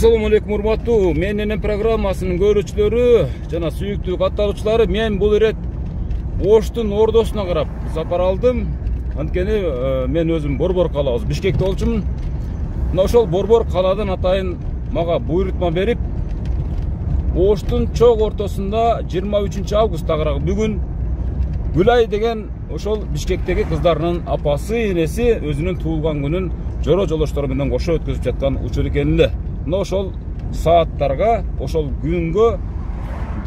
Assalamu alaikum урматтуу менен программасынын көрүүчүлөрү жана сүйүктүү катталуучулары, мен бул ирет Оштун ордосуна карап сапар алдым. Анткени мен өзүм Борбор калабыз Бишкекте болчумун. Мына ошол Борбор калаадан атайын мага буйрутма берип, Оштун чок ортосунда 23 август тагыраагы бүгүн Гүлай деген ошол Бишкектеги кыздарынын апасы, энеси өзүнүн туулган күнүн жора жолдоштору менен кошо өткөзүп жаткан учур экен эле. Мына ошол сааттарга, ошол күнгө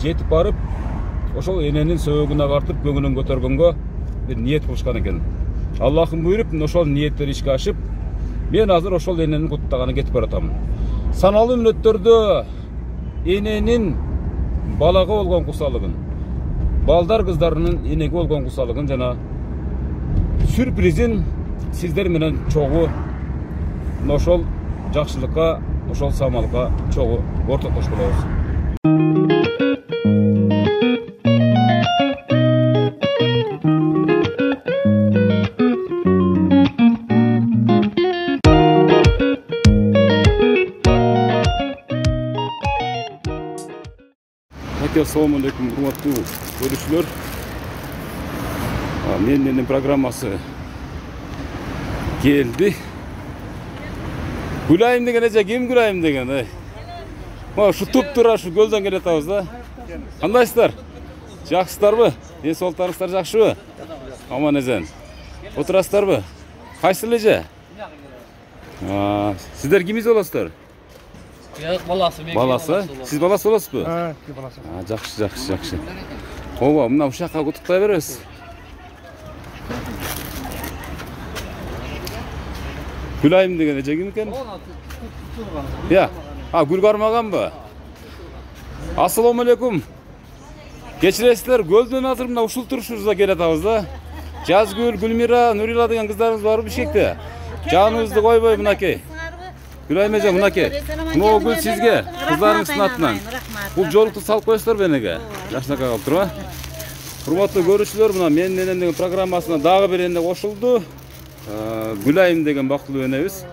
жетип барып, ошол эненин сөөгүн агартып, көңүлүн көтөргөнгө бир ниет кылышкан экен. Аллахым буйруп, ошол ниеттер ишке ашып, мен азыр ошол эненин куттаганы кетип баратам. Саналуу мүнөттөрдө эненин балага болгон кусалыгын, балдар кыздарынын энеге болгон кусалыгын жана сюрпризин сиздер менен чогуу ошол жакшылыкка, ошол самалга чогуу ортоктошуп болобуз. Assalamu alaikum урматтуу көрүүчүлөр. Менин программасы келди. Гүлайым деген эже, ким Гүлайым деген? Ушу туп-тура ушу көлдөн келатабыз да. Кандайсыздар? Жакшысыздарбы? Ден соолуктарыңыздар жакшыбы? Аман эзен. Отурасыздарбы? Кайсыл эже? Сиздер кимиз болосуздар? Баласы. Сиз баласы болосузбу? Баласы. Жакшы. Ооба, мына ушул жакка куттуктай беребиз. Гүлайым деген эже ким экен? Гүл бармаганбы? Ассаламу алейкум. Кечиресиздер, көлдөн азыр мына ушул турушубузда келатабыз да. Жазгүл, Гүлмира, Нурила деген кыздарыбыз барбы Бишкекте? Жаныбызды койбой мынакей. Гүлайым эже, мынакей. Мына гүл сизге, кыздарыңыздын атынан. Бул жолукту салып коесуздар бенеге. Жакшынакай калып турбу? Урматтуу көрүүчүлөр, мына мен менен деген программасына дагы бир эне кошулду. Гүлайым деген бактылуу энебиз.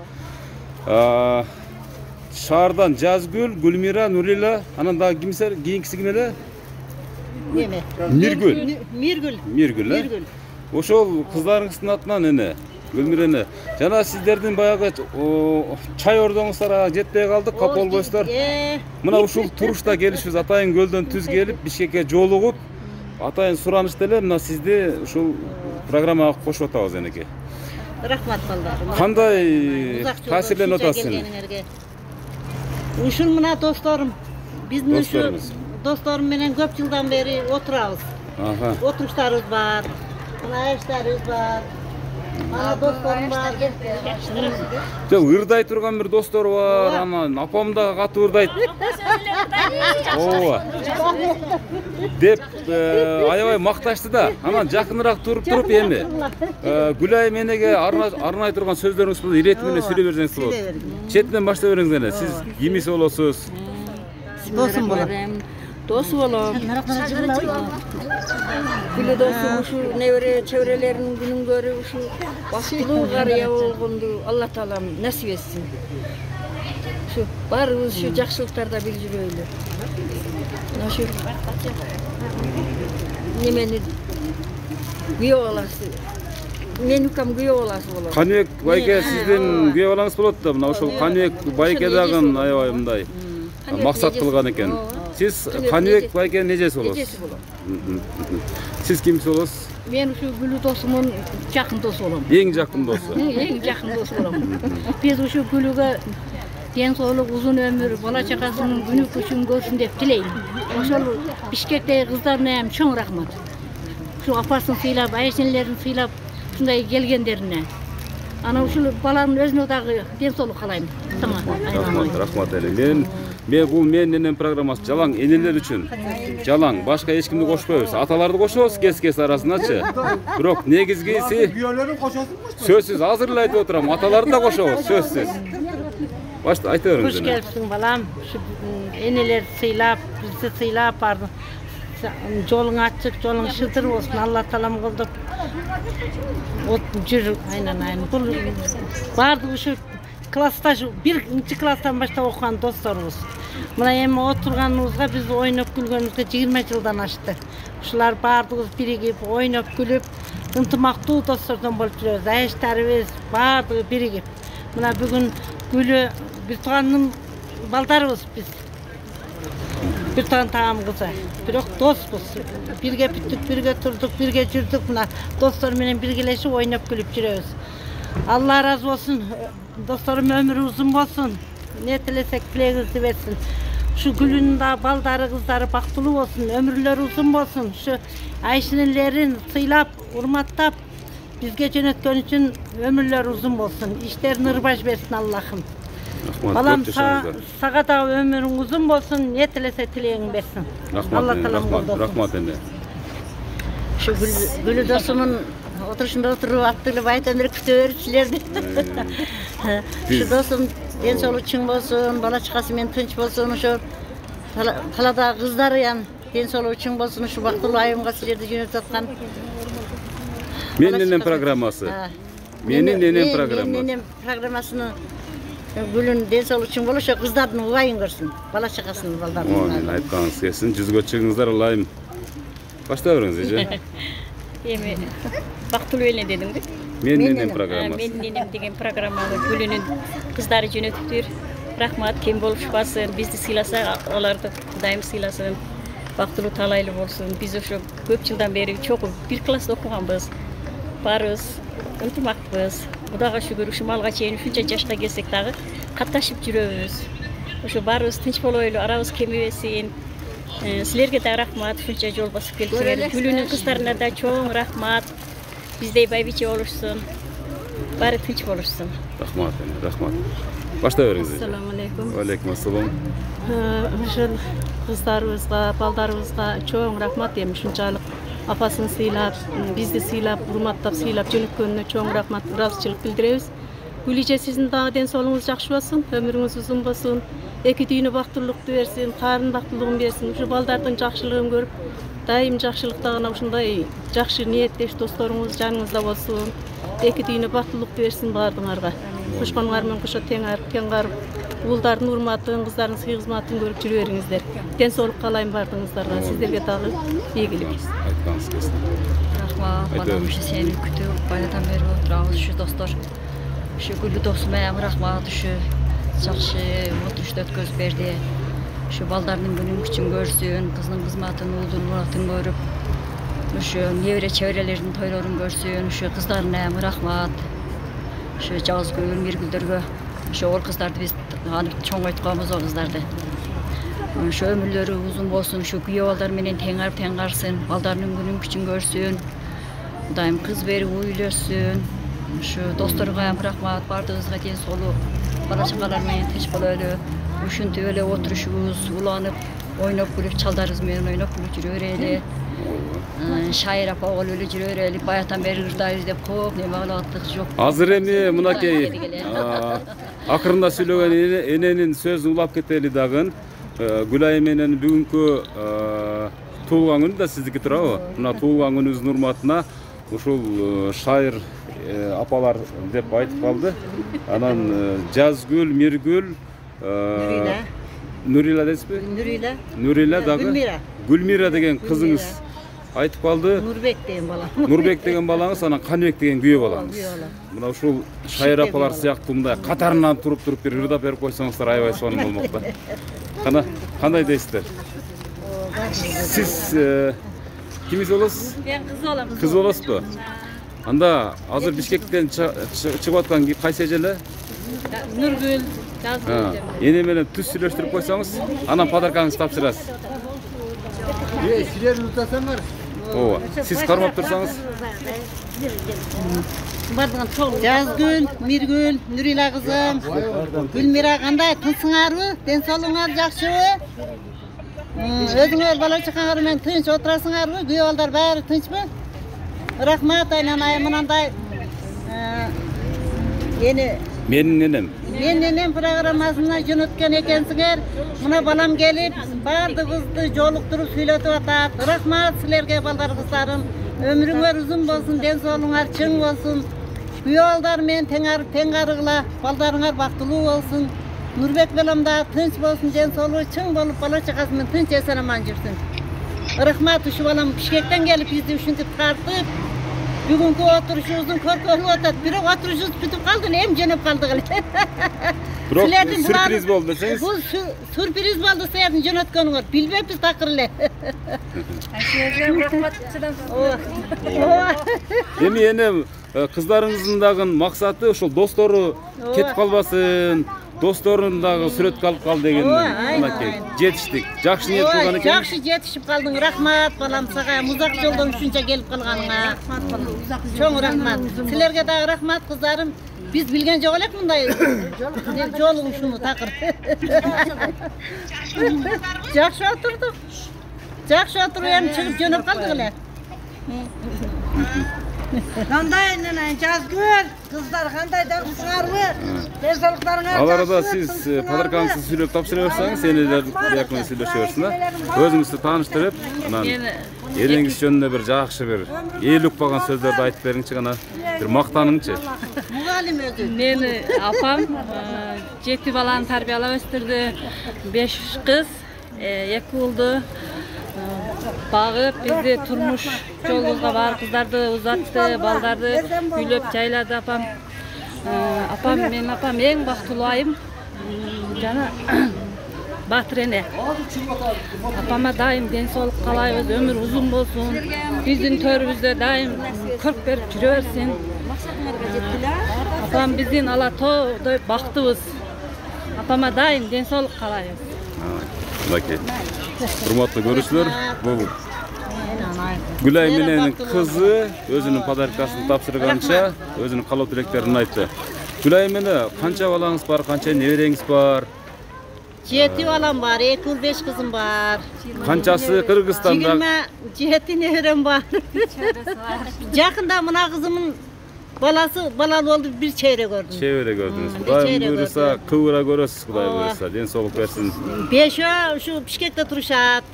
Шаардан Жазгүл, Гүлмира, Нурила, анан дагы кимсер, кийинкиси ким эле? Миргүл. Ошол кыздарыңыздын атынан эне, Гүлмира эне. Жана сиздердин баягы чай ордоңуздарга жетпей калдык, кап болбойсуздар. Мына ушул турушта келишибиз, атайын көлдөн түз келип, Бишкекке жолугуп, атайын суранышта эле мына сизди ушул программага кошуп атабыз энеке. Рахмат балдарым. Кандай таасирленип атасың? Ушул мына досторум, биздин ушул досторум менен көп жылдан бери отурабыз. Отуруштарыбыз бар, мына эштарыбыз бар. Ана досторум бар. Ырдай турган бир достор бар, анан апам да катуу ырдайт. Ооба. Деп аябай макташты да. Анан жакыныраак туруп эми Гүлайым энеге арнай турган сөздөрүңүз болсо ирети менен сүйлөй берсеңиз болот. Четинен баштап бериңиз эле. Сиз кимис болосуз? Досум болом. Досу болом. Гүлү досу ушу небере чөбөрөлөрүнүн күнүн көрүп ушу бактылуу карыя болгонду Алла таалам насип этсин. Ушу баарыбыз ушу жакшылыктарда бир жүрөлү. Ушу немени күйөө баласы. Мен укам күйөө баласы болом. Каныбек байке сиздин күйөө балаңыз болот да, мына ошол Каныбек байке дагы аябай мындай максат кылган экен. Сиз Каныбек байкенин эжеси болосуз. Эжеси болом. Сиз кимси болосуз? Мен ушу Гүлү досумун жакын досу болом. Эң жакын досу. Эң жакын досу болом. Биз ушу Гүлүгө ден соолук, узун өмүр, бала чакасынын күнү күчүн көрсүн деп тилейм. Ошол Бишкектеги кыздарына ham чоң рахмат. Ушу апасын сыйлап, айшенелерин сыйлап, ушундай келгендерине. Ана ушул баланын өзүнө дагы ден соолук каалайм. Рахмат эле. Мен бул менин программасы жалаң энелер үчүн. Жалаң, башка эч кимди кошпойбуз. Аталарды кошобуз кес-кес арасындачы. Бирок негизгиси күйөөлөрүн кошосузбу? Сөзсүз, азыр эле айтып отурам. Аталарды да кошобуз, сөзсүз. Башта айта бериңиз. Куш келипсиң балам. Энелер сыйлап, бизди сыйлап барды. Жолуң ачык, жолуң шылтыр болсун. Алла таалам колдоп. От жүр, айнан. Бул барды ушу klasta birinci klastan başta okuyan dostlarımız. Mına endi oturganыбызга biz oynap gülgөнүбүzгө 20 жылдан ашты. Ушулар баардыгыбыз биригип, ойноп күлүп, ынтымактуу достордон болуп жүрөбүз. Айыштарыбыз баардыгы биригип. Мына бүгүн Гүлү бир тууганын балдарыбыз биз. Бир тууган таам кызы. Бирок доспуз. Бирге бүттүк, бирге турдук, бирге жүрдүк. Мына достор менен биргелешип ойноп күлүп жүрөбүз. Allah razı olsun. Dostlarım ömrü uzun olsun. Ne tilesek tileğinizi versin. Şu Gül'ün de baldarı kızları baktulu olsun. Ömürleri uzun olsun. Şu Ayşinlerin sıylap, urmattap bizge yönetken için ömürleri uzun olsun. İşlerini ırbaş versin Allah'ım. Balam sağa da ömrün uzun olsun. Ne tilese tileğini versin. Allah talam Rahmat ende. Şu Gülü dostumun oturuşunda oturup attığını baytanları kütüverçilerdi. Şu dostum en solu çın olsun, bala çıkası men tınç olsun, şu kalada kızları yan en solu çın olsun, şu baktılı ayımga sizlerde yönetip atkan. Meninin programması. Meninin programması. Meninin programmasını Gülün den solu çın bolu, şu kızların ulayın görsün, bala çıkasın baldarını. Onun aytkanız kesin, жүзгө чыгыңыздар ылайым. Başta öğreniz Ece. Эми бактылуу эле дедимби? Менин программасы. Менин деген программаны Гүлүнүн кыздары жөнөтүптүр. Рахмат, кем болушпасын, бизди сыйласа, аларды Кудайым сыйласын. Бактылуу талайлуу болсун. Биз ошо көп жылдан бери чогуу бир класста окуганбыз. Барыбыз ынтымакпыз. Кудайга шүгүр ушул малга чейин ушунча жашка келсек дагы катташып жүрөбүз. Ошо барыбыз тынч болойлу, арабыз кемибесин. Sizlerge de rahmat, şunca yol basıp geldiler. Gülünün kızlarına da çok rahmat. Bizde baybiçi olursun. Bari tınç olursun. Rahmat, rahmat. Başta öğreniniz. Assalamu alaikum. Aleyküm assalam. Uşul kızlarımızga, baldarımızga çok rahmat demiş. Şunçalık apasını sıylap, bizde sıylap, hurmatlap, sıylap, jönütkönüne çok rahmat, razıçılık bildiremiz. Gülüce sizin daha den solunuz jakşı olsun, ömrünüz uzun olsun. Eki düğünü baktırlık versin, karın baktırlığın versin. Şu baldardan jakşılığını görüp, daim jakşılıktagına uşunday jakşı niyetleş dostlarınız janыңızda olsun. Eki düğünü baktırlık versin bardыңарга. Kuşkanlarмен kuşa teң garıp, uldardın urmatın, kızların sıy hizmatın görüp жүрөриңиздер. Den soluk kalayım bardыңыздарга. Sizlerge dagı ийгилик. Aytkanız kesin. Rahmat, bana şu seni kütüp, bayradan beri oturabız şu dostlar. Şu Gülü dostuma hem rahmat, şu жақсы отырышты өткізіп берді. Şu балдардың күнін күшін көрсін, қыздың қызматын, ұлдың мұратын көріп, şu невре çevrелердің тойларын көрсін, şu қыздарына әм рахмат. Şu Жазгүл, Миргүлдерге, şu ол қыздарды біз чоң айтқанбыз ол қыздарды. Şu ömürleri uzun болсын, şu күйе балдарменен тең арсын, балдарының күнін күшін көрсін. Құдайым қыз бері үйлөсін. Şu dostlarga hem rahmat, bardığınızga den solu. Bala çakalarмен tınç bolöylü. Uşuntu öyle oturuşubuz, ulanıp, oynap gülüp, çaldarız men oynap gülüp жүрөйли. Şair apa oğul öyle жүрөйli. Bayatan beri ırdayız dep көп neme kılattık yok. Hazır emi mınakey. Akırında söylеген enenin sözünü ulap keteli dagın. Gülay menen bugünkü tuğulgan günü de sizdiki turabı. Mına tuğulgan gününüzün urmatına uşul şair apalar dep aytıp kaldı. Anan Жазгүл, Миргүл, Nurila despi? Nurila dagı. Gülmira деген kızınız aytıp kaldı. Nurbek деген balam. Nurbek деген balаңыз, анан Каныбек деген күйөө балаңыз. Мына ушул шайыр апалар сыяктуу мындай катарынан туруп бир ырдап берип койсоңуздар аябай сонун болмок да. Кандай дейсиздер? Siz kimiz olasiz? Ben kız olamız. Kız olasызбы? Анда азыр Бишкектен чыгып аткан кайсы эжеле? Nurgül, Жазгүл. Эне менен түз сүйлөштүрүп койсоңуз, анан подаркаңызды тапшырасыз. Силер унутасаңар. Ооба. Siz кармап турсаңыз. Жазгүл, Миргүл, Нурила кызым, Гүлмира кандай тынсыңарбы? Den солуңар жакшыбы? Өзүңөр бала чакаңар менен тынч отурасыңарбы? Күйөө балдар баары тынчпы? Rahmat aynan mınандай yeni Менин nenem programmasına yönetken ekensinger. Mına balam gelip bardığızdı jolukturup söyletip atat. Rahmat sizlerge balдар kızlarım. Ömrüңөр uzun bolsun, den soluңar çın bolsun. Kuyolдар men tengarıgla, baldarıngар baktılуу olsun. Nurbek belam da tınç bolsun, den soluğu çıng bolup bala çakasının tınç esen aman жүрсün. Rahmat uşu balam Bişkekten gelip bizi üşüntüp tartıp, bugünkü oturuşumuzun korkolu otat. Bir oturuşumuz bitip kaldı, hem cenep kaldı. Sürpriz oldu deseniz. Bu sürpriz oldu sizin yönetkeniniz. Bilmem biz takırlı. Эми эне кыздарыңыздын дагы максаты ошол достору кетип калбасын, досторун дагы сүрөткө алып кал деген мынакей жетиштик. Жакшы ниет кылган экен. Жакшы жетишип калдың. Рахмат балам сага. Музак жолдон ушунча келип калганыңа. Чоң рахмат. Силерге дагы рахмат кыздарым. Biz bilgen жок элек мындай жолуң ушуну такыр. Жакшы отурдук. Жакшы отуруп эми чыгып жөнөп калдык эле. Кандай нene жазгүл кыздар кандай дагысыңарбы? Денсаулыктарыңар. Ал арада сиз подаркаңызды сүйлөп тапшыра берсеңиз, энелер якын сүйлөшө берсин да. Өзүңүздү тааныштырып, анан элеңиз жөнүндө бир жакшы бир ээлик болгон сөздөрдү айтып бериңчи, гана бир мактаныңчы. Мугалим өзү. Meni apam 7 balani tarbiyalab o'stirdi. 5 qiz, 2 o'g'ildi. Bag'ib bizni turmush yo'limizga bar qizlarni uzatdi, baldarni uylab jayladi apam. Men apam eng baxtli ayım. Jana Батыр эне. Апама дайым денсаулык каалайбыз, өмүр узун болсун. Биздин төрүбүздө дайым көрүп берип жүрө берсин. Апам биздин ала тоодой бактыбыз. Апама дайым денсаулык каалайбыз. Мынакей. Урматтуу көрүүчүлөр, бул Гүлай менен кызы өзүнүн подаркасын тапшырганча өзүнүн каалоо тилектерин айтты. Гүлай менен канча балаңыз бар, канча небереңиз бар? 7 balam var, 5 kızım var. Kançası Kırgızistan'da? 7 nevrem var. Yakında mına kızımın balalı oldu, bir çeyre gördüm. Çeyre gördünüz. Kuday buyursa kıvıra görürsünüz, kuday buyursa. Den soğuk versin. 5 şu Bişkek'te turuşat.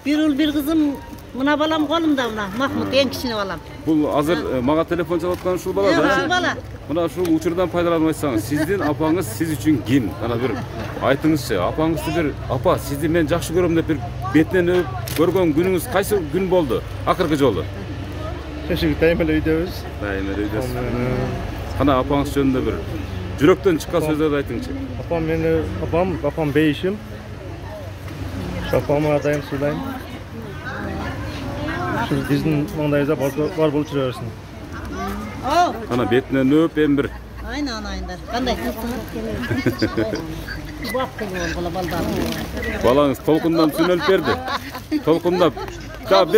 Bir ul bir kızım, mına balam kolumda mına. Mahmut en kişine balam. Bu hazır mağa telefon çalatkan şu bala da? Şu bala. Mına şu uçurdan faydalanmaysanız, sizin apanız siz için kim? Ana bir aytыңызчы, апаңызды bir apa, sizni men жақсы көрөм деп bir бетинен öp көргөн gününüz кайсы gün boldu? Акыркы жолу? Кешеги дайым эле үйдөбүз. Дайым эле үйдөсүз. Кана апаңыз жөнүндө bir жүрөктөн чыккан сөздөрдү айтыңчы. Апам бейишим. Апама дайым сыйлайм. Şu биздин маңдайыбызда бар болуп жүрө берсин. Кана бетинен öp эми bir. Aynen. Kanday kızsın? Balağınız tolkundan sünölüp verdi. Tolkundap. Daha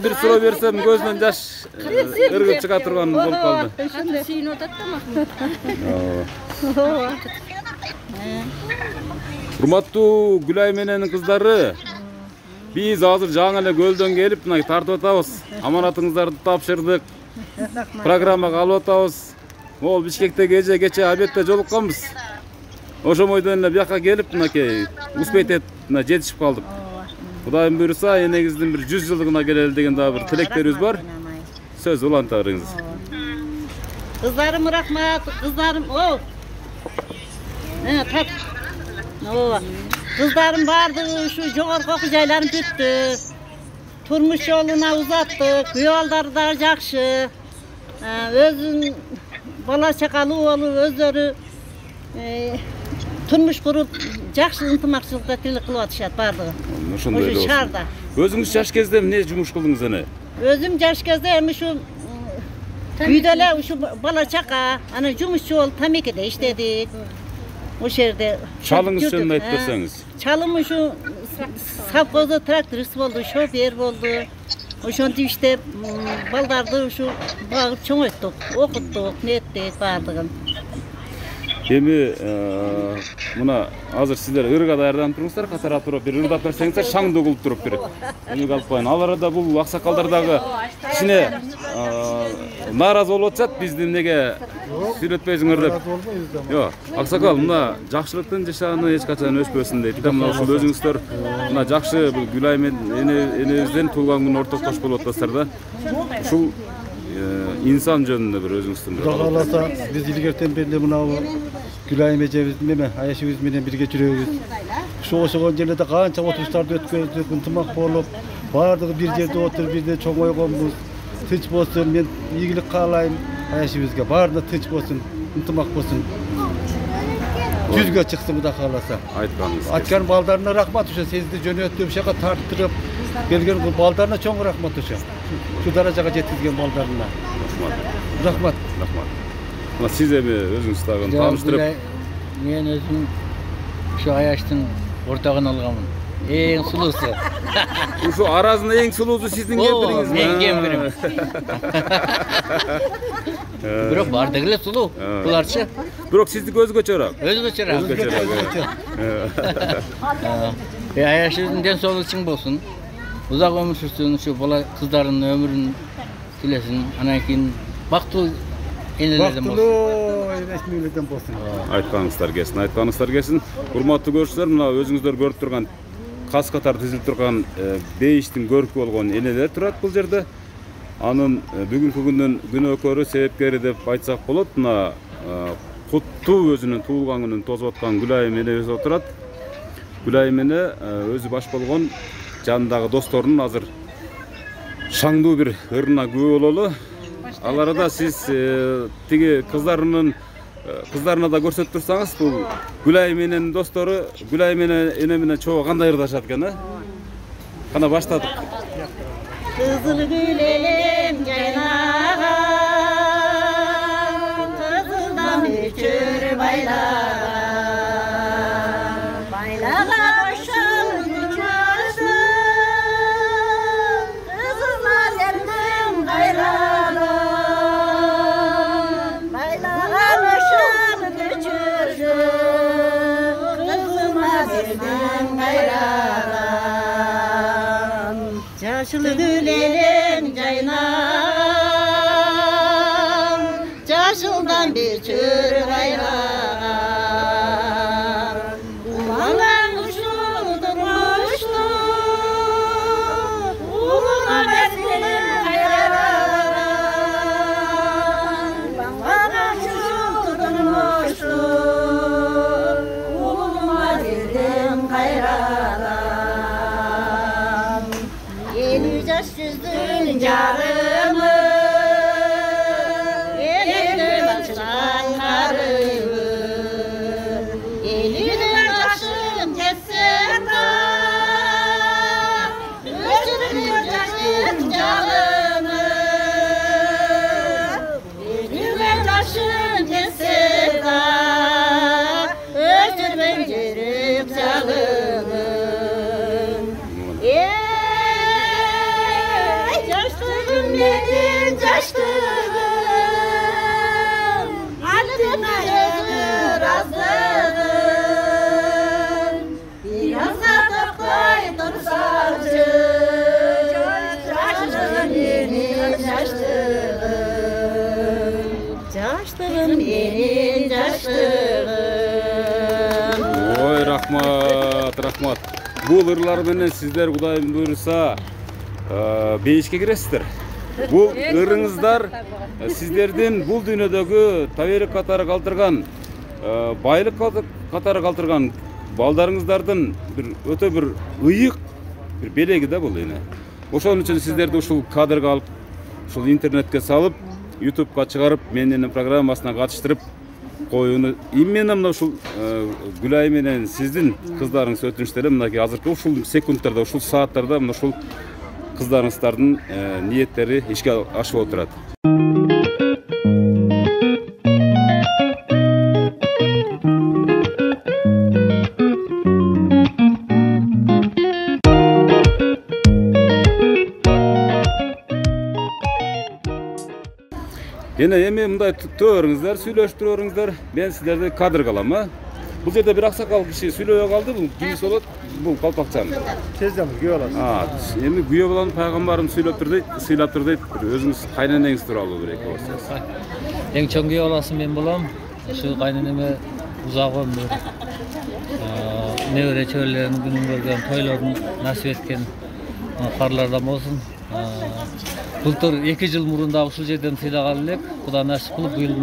bir soru versem gözünden yaş ırgıp çıka turgan bolup kaldı. Урматтуу Гүлай менен кыздары, биз азыр жаңы эле көлдөн келип мына тартып атабыз. Аманатыңыздарды тапшырдык. Программага алып атабыз. Ол Бишкекте кече обедте жолукканбыз. Ошо бойдон эле бияка келип мынакей успеть этип жетишип калдык. Кудайым буйруса энеңиздин bir 100 жылдыгына келели деген дагы bir тилектерибиз бар. Сөз улантарыңыз. Kızlarım rahmat, kızlarım tak. Kızlarım vardı, şu jogorku okujaylarım büttü. Turmuş yoluna uzattık, yolları da jakşı. Özün bala çakalı olup özleri turmuş kurup jakşı ынтымакчылыкта тилек кылып атышат бардыгы. Ошондой эле шаарда. Өзүңүз жаш кезде эмне жумуш кылдыңыз эне? Özüm жаш кезде эми şu үйдө эле şu bala çaka, ana жумушчу болуп Тамекеде иштедик. Oş yerde. Çalыңыз жөнүндө айтып берсеңиz. Çalım şu savkozda traktörist boldu, şoför boldu. Oşontu işte baldardı şu bağıp çoğalttık, okuttuk, nettik bardığın. Эми мына азыр сиздер ырга даярданып туруңуздар, катара туруп бир ырдап берсеңиздер шаңды кылып туруп бир. Эми алып коеюн. Ал арада бул аксакалдар дагы кичине нааразы болуп атышат, бизди эмнеге сүйлөтпөйсүңөр деп. Жок, аксакал мына жакшылыктын жашааны эч качан өчпөсүн дейт. Мына ушул өзүңүздөр мына жакшы бул Гүлай менен энебизден туулган күн ортоктош болуп атасыздар да. Ушул insan жөнүндө bir өзүңүздүн Құдай қаласа, біз илгертен бері мынау Гүлайым эжебиздин неме аяшыбыз менен бирге жүрөбүз. Ошол жерлерде канча отуруштарды өткөздүк, ынтымак болуп, баардыгы бир жерде отуруп, бирде чоңойгонбуз. Тынч болсун, мен ийгилик каалайм аяшыбызга. Баарына тынч болсун, ынтымак болсун. Жүзгө чыксын Кудай кааласа. Айтканыңыз. Аткан балдарына рахмат ошо сезди жөнөтүп, ошого тарттырып берген балдарына чоң рахмат ошо. Şu darajага жеткизген балдарына. Рахмат. Рахмат. Сиз эми өзүңүз дагы тааныштырып. Мен өзүм şu аяштын ортогун алганмын. Эң сулуусу. Ушу аразында эң сулуусу сиздин кемпириңиз. Мен кемпирим. Бирок бардыгы эле сулуу. Буларчы. Бирок сиздики өзгөчөрөөк. Өзгөчөрөөк. Аяшыбыздын ден соолугу чың болсун. Uzak ömür sürsün, şu bala kızların ömrünün tilesin, andan keyin bактуу энелерден болсун. Бактылуу энелерден болсун. Айтканыңыздар келсин. Урматтуу көрүүчүлөр, мына өзүңүздөр көрүп турган кас катар тизилип турган бейиштин көркү болгон энелер турат бул жерде. Анын бүгүнкү күндүн күнөөкөрү, себепкери деп айтсак болот. Мына куттуу өзүнүн туулган күнүн тосуп аткан Гүлайым энебиз отурат. Гүлайым эне өзү баш болгон жанындагы досторунун азыр шаңдуу бир ырына күбө бололу. Ал арада сиз тиги кыздарына да көрсөтүп турсаңыз, бул Гүлайым эненин достору Гүлайым эне менен чогуу кандай ырдашат экен, а? Кана баштадык. Kızıl gülelim caynağım, kızıldan üçür baylağım. Baylağa başım uçarsın, kızıllar yerdim gayralım. Baylağa başım uçarsın, kızıllar yerdim gayralım. Yaşlı gülelim caynağım, yaşıldan bir çür gayrağım. Ulanlar uçtu durmuştu, uluna verdim gayrağım. Ulanlar uçtu durmuştu, uluna verdim gayrağım. Yeni yaş yüzün carımı, elini açan karımı, elini açın kessen de, öçürmüyor yaşın canımı. Elini açın kessen de, öçürmüyor canımı. Benim yaşlığım, haline ömür azlığım. Biraz da koydum savcı, yaşlığım benim yaşlığım. Yaşlığım benim yaşlığım. Oy, rahmat. Бул ырлар менен сиздер Кудайым буйруса бейишке киресиздер. Бул ырыңыздар сиздердин бул дүйнөдөгү таберик катары калтырган, байлык катары калтырган балдарыңыздардын бир өтө бир ыйык бир белеги да бул эне. Ошон үчүн сиздерди ушул кадрга алып, ушул интернетке салып, YouTube'га чыгарып, менин программасына катыштырып коюуну именно мына ушул Гүлайым менен сиздин кыздарыңыз өтүнүштөр мынакей азыркы ушул секундтарда, ушул сааттарда мына ушул кыздарыңыздардын ниеттери ишке ашып отурат. Эми мындай төөрүңүздөр, сүйлөшүп турыңуздар. Мен сиздерди кадрга алам, а? Бул жерде бир аксакал киши сүйлөбөй калды, бул кимис болот? Бул Калпакчан. Тезден күйөө аласыз. Эми күйөө баланы пайгамбарым сүйлөп тур дейт, сыйлап тур дейт. Өзүңүз кайненеңиз тууралуу бир эки ооз. Эң чоң күйөө баласы мен болом. Ушу кайненеме узак өмүр, небере чөбөрөлөрүнүн күнүн көргөн, тойлорун насип эткен карлардан болсун. Былтыр 2 жыл мурун дагы ушул жерден сыйлаган элек. Кудай насип кылып быйыл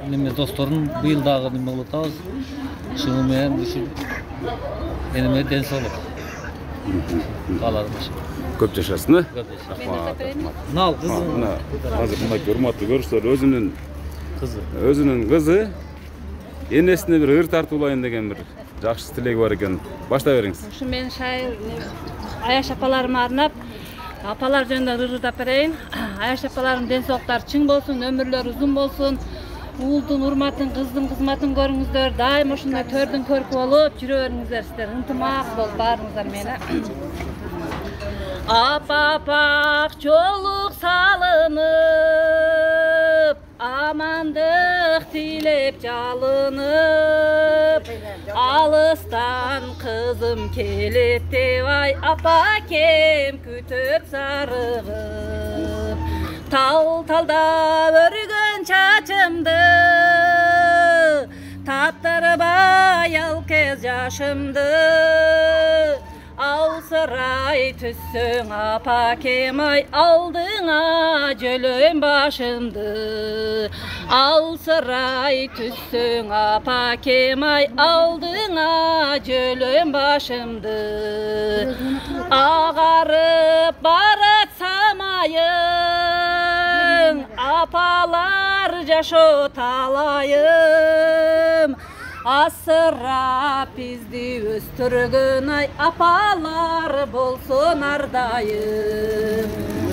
неме досторун быйыл дагы неме кылып атабыз. Шуну менен ушул эниме ден соолук. Кааларым. Көп жашасын, э? Көп жашасын. Нал кызы. Мына азыр мына урматтуу көрүүчүлөр өзүнүн кызы энесине бир ыр тартуулайын деген бир жакшы тилеги бар экен. Баштай бериңиз. Ушу мен шайыр Аяш апаларыма арнап, апалар жөнүндө ырдап берейин. Аяш апаларым ден соолуктары чың болсун, өмүрлөрү узун болсун. Уулдун урматын, кыздын кызматын көрүңүздөр. Дайым ушундай төрдүн көркү болуп жүрө бериңиздер. Сиздер ынтымак болуп баарыңыздар менен. Апапак жолук салынып, амандык тилеп жалынып, алыстан кызым келет деп ай апакем күтөп сарыгып. Тал-талда өргөн чачымды, таптырбай ал кез жашымды. Алсырай түссөң апакем ай, алдыңа жөлөйм башымды. Алсырай түссөң апакем ай, алдыңа жөлөйм башымды. Агарып барат самайың, апалар жашоо талайым. Асырап бизди өстүргөн ай, апалар болсун ардайым.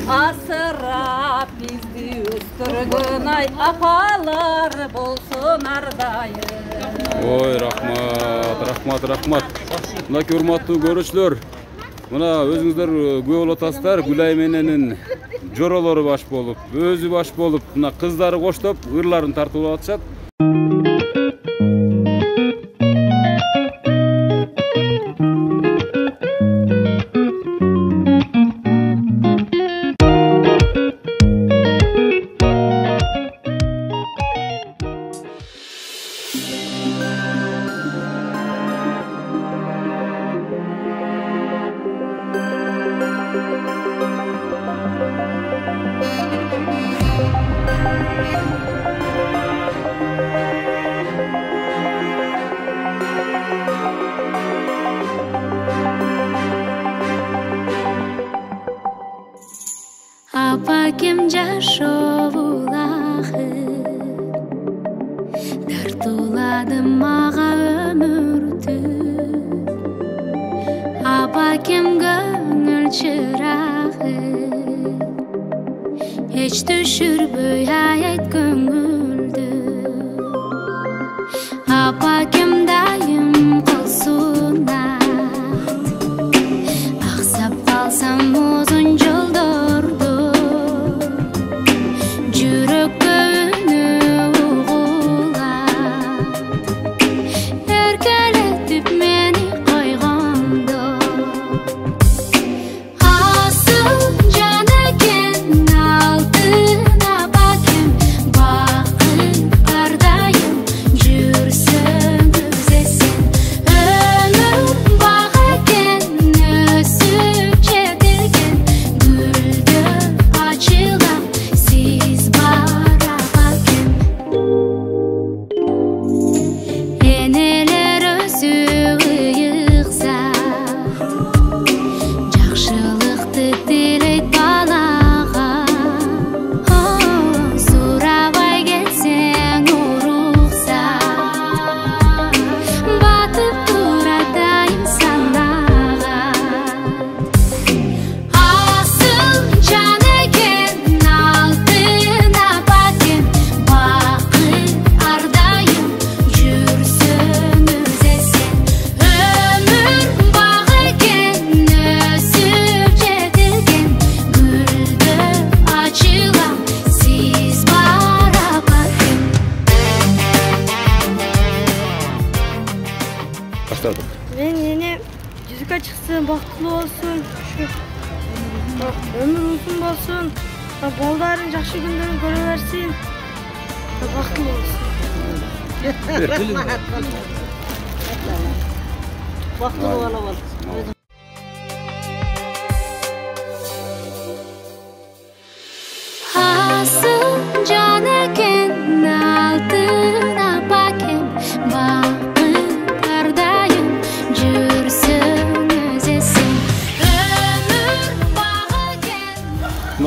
Асырап бизди өстүргөн ай, апалар болсун ардайым. Ой, рахмат. Мынакей урматтуу көрүүчүлөр, мына өзүңүздөр күбө болуп атасыздар. Гүлайым эненин жоролору баш болуп, өзү баш болуп, мына кыздары коштоп ырларын тартуулап атышат. Апакем жашоолахы, тартуулады мага өмүрдү. Апакем көңүл чырагы, эч түшүрбөй айт көңүлдү. Апакем дайым кылсун ат, аксап калсам узун жолдорду. Мен yine yüzük açıksın, baktlı olsun, ömür uzun olsun, baldarın жақсы günlerini göreversin, baktlı olsun. Baktlı olalım.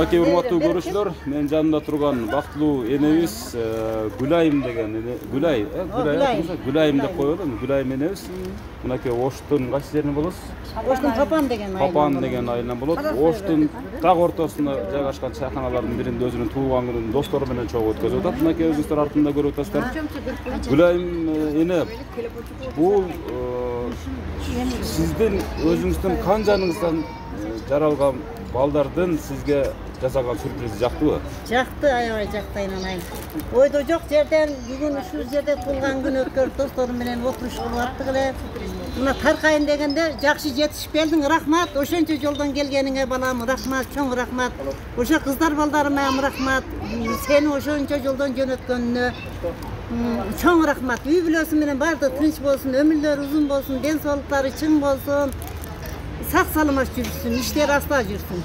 Мынакей урматтуу көрүүчүлөр, мен жанымда турган бактылуу энебиз Гүлайым деген Гүлайым деп коелу. Гүлайым энебиз. Мынакей Оштун кайсы жеринен болосуз? Оштун Папан деген айынан болот. Оштун так ортосунда жайгашкан чайканалардын биринде өзүнүн туулган күнүн достору менен чогуу өткөзүп атат. Мынакей өзүңүздөр артында көрүп атасыздар. Гүлайым эне, бул сиздин өзүңүздүн кан жаныңыздан жаралган балдардын сизге жасаган сюрпризи жактыбы? Жакты, аябай жакты айнанайын. Ойдо жок жерден бүгүн ушул жерде туулган күн өткөрүп досторум менен отуруш кылып аттык эле. Мына таркайын дегенде жакшы жетишип келдиң, рахмат. Ошончо жолдон келгениңе балам, рахмат, чоң рахмат. Ошо кыздар балдарыма рахмат. Сени ошончо жолдон жөнөткөнүнө чоң рахмат. Үй бүлөсү менен баардыгы тынч болсун, өмүрлөрү узун болсун, ден соолуктары чың болсун. Сак саламат жүрсүн, иштер аста жүрсүн.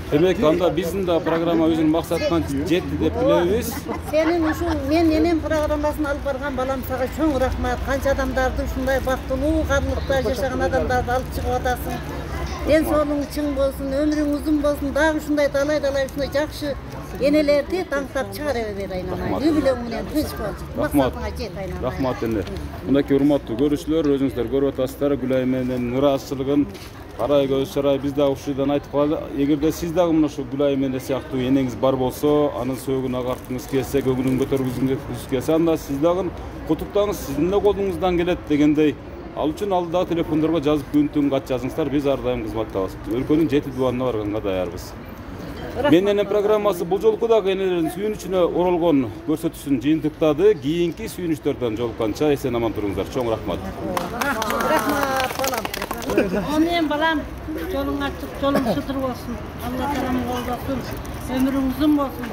Демек, анда биздин да программа өзүнүн максатына жетти деп билебиз. Сенин ушул мен энем программасын алып барган балам сага чоң рахмат. Канча адамдарды ушундай бактылуу, карлыкта жашаган адамдарды алып чыгып атасың. Ден соолугуң чың болсун, өмүрүң узун болсун. Дагы ушундай талай ушундай жакшы энелерди таңдап чыгара бер айнанай. Үй бүлөң менен тынч бол. Максатыңа жет айнанай. Рахмат эне. Мынакей урматтуу көрүүчүлөр, өзүңүздөр көрүп атасыздар Гүлайым эненин ыраазычылыгын. Карай көз чарай биз дагы ушудан айтып калалы. Эгерде сиз дагы мына ушу Гүлайым эне сыяктуу энеңиз бар болсо, анын сөөгүн агарткыңыз келсе, көңүлүн көтөргүзүңүз келсе, анда сиз дагы кутуктаңыз, сиздин да колуңуздан келет дегендей. Ал үчүн алдагы телефондорго жазып күнтүн кат жазыңыздар, биз ар дайым кызматтабыз. Өлкөнүн 7 дубанына барганга даярбыз. Мен энем программасы бул жолку дагы энелердин сүйүнүчүнө оролгон көрсөтүүсүн жыйынтыктады. Кийинки сүйүнүчтөрдөн жолукканча эсен аман туруңуздар. Чоң рахмат. Рахмат балам. Мен балам, жолуң ачык, жолуң шыдыр болсун. Алла таалам колдосун. Өмүрүң узун болсун.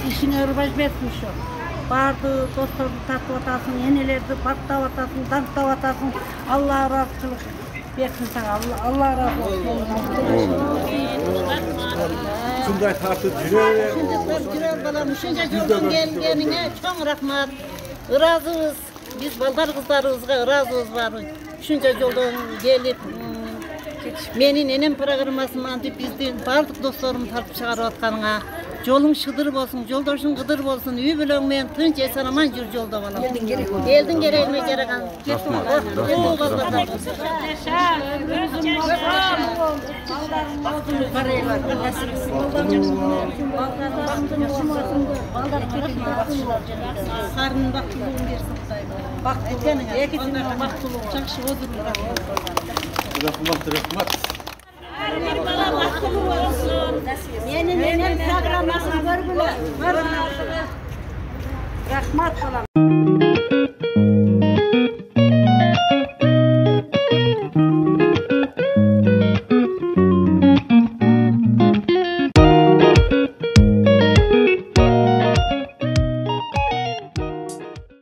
Ишиңе ырбаш берсин ушу. Барды досторду тартып атасың, энелерди бактап атасың, даңктап атасың. Алла ыраазычылык берсин сага. Алла ыраазы болсун. Шундай тартып жүрөбүр. Жүрөбүр балам, ушунча жолдон келгениңе чоң рахмат. Ыраазыбыз. Биз балдар кыздарыбызга ыраазыбыз бар. Ушунча жолдон келип, менин энем программасын антип биздин бардык досторумду тартып чыгарып атканыңа жолуң шыдыр болсун, жолдошуң кыдыр болсун, үй бүлөң менен тынч эсен аман жүр жолдо балам. Элдин керегине жараган. Карнын бактылуулугун берсин Кудай. Бактылуу, жакшы отуруп. Рахмат. Менин программасын көргүлө. Рахмат балам.